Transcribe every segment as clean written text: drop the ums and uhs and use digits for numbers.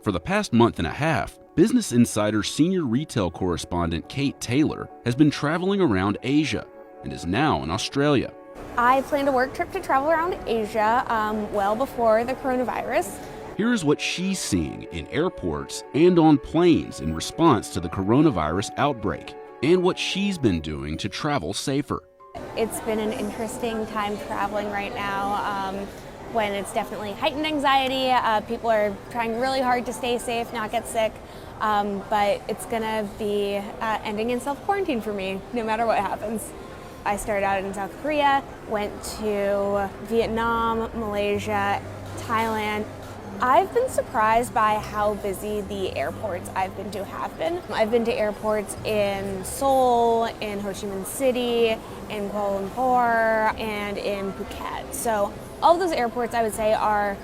For the past month and a half, Business Insider senior retail correspondent Kate Taylor has been traveling around Asia and is now in Australia. I planned a work trip to travel around Asia well before the coronavirus. Here is what she's seeing in airports and on planes in response to the coronavirus outbreak, and what she's been doing to travel safer. It's been an interesting time traveling right now when it's definitely heightened anxiety. People are trying really hard to stay safe, not get sick, but it's going to be ending in self-quarantine for me, no matter what happens. I started out in South Korea, went to Vietnam, Malaysia, Thailand. I've been surprised by how busy the airports I've been to have been. I've been to airports in Seoul, in Ho Chi Minh City, in Kuala Lumpur, and in Phuket. So all of those airports, I would say, are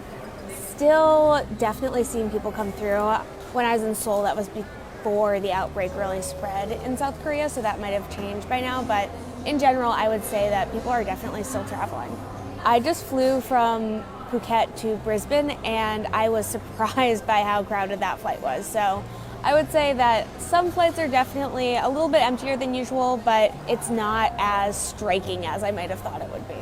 still definitely seeing people come through. When I was in Seoul, that was before the outbreak really spread in South Korea, so that might have changed by now. But in general, I would say that people are definitely still traveling. I just flew from Phuket to Brisbane, and I was surprised by how crowded that flight was. So I would say that some flights are definitely a little bit emptier than usual, but it's not as striking as I might have thought it would be.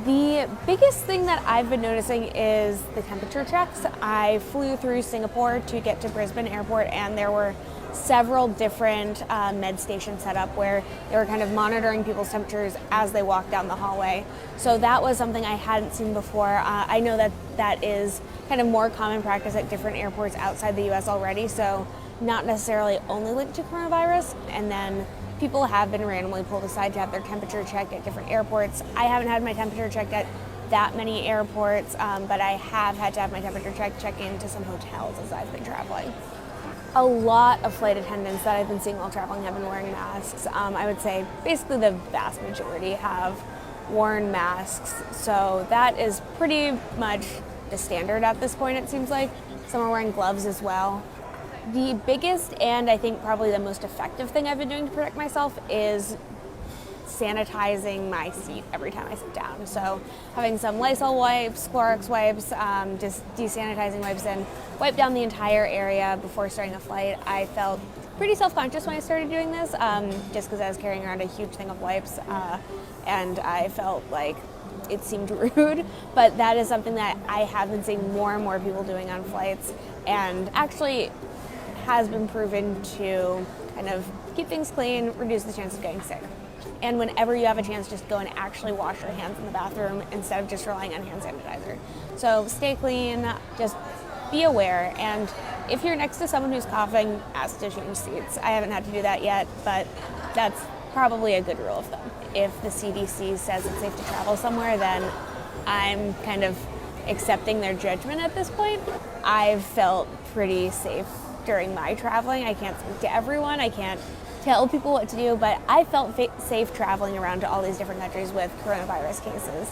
The biggest thing that I've been noticing is the temperature checks. I flew through Singapore to get to Brisbane Airport, and there were several different med stations set up where they were kind of monitoring people's temperatures as they walked down the hallway. So that was something I hadn't seen before. I know that that is kind of more common practice at different airports outside the US already, so not necessarily only linked to coronavirus. And then people have been randomly pulled aside to have their temperature checked at different airports. I haven't had my temperature checked at that many airports, but I have had to have my temperature check into some hotels as I've been traveling. A lot of flight attendants that I've been seeing while traveling have been wearing masks. I would say basically the vast majority have worn masks. So that is pretty much the standard at this point, it seems like. Some are wearing gloves as well. The biggest and I think probably the most effective thing I've been doing to protect myself is sanitizing my seat every time I sit down. So having some Lysol wipes, Clorox wipes, just desanitizing wipes, and wipe down the entire area before starting a flight. I felt pretty self-conscious when I started doing this, just because I was carrying around a huge thing of wipes, and I felt like it seemed rude, but that is something that I have been seeing more and more people doing on flights, and actually has been proven to kind of keep things clean, reduce the chance of getting sick. And whenever you have a chance, just go and actually wash your hands in the bathroom instead of just relying on hand sanitizer. So stay clean, just be aware, and if you're next to someone who's coughing, ask to change seats. I haven't had to do that yet, but that's probably a good rule of thumb. If the CDC says it's safe to travel somewhere, then I'm kind of accepting their judgment at this point. I've felt pretty safe during my traveling. I can't speak to everyone, I can't tell people what to do, but I felt safe traveling around to all these different countries with coronavirus cases.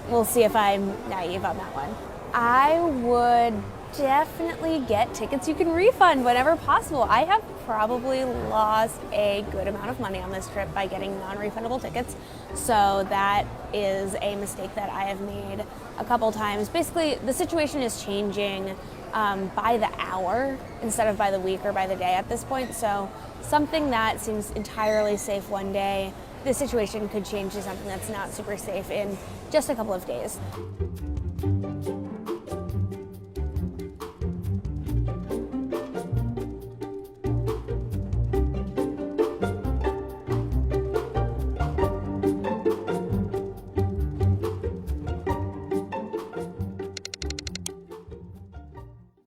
We'll see if I'm naive on that one. I would definitely get tickets you can refund whenever possible. I have probably lost a good amount of money on this trip by getting non-refundable tickets, so that is a mistake that I have made a couple times. Basically, the situation is changing by the hour instead of by the week or by the day at this point. So something that seems entirely safe one day, the situation could change to something that's not super safe in just a couple of days.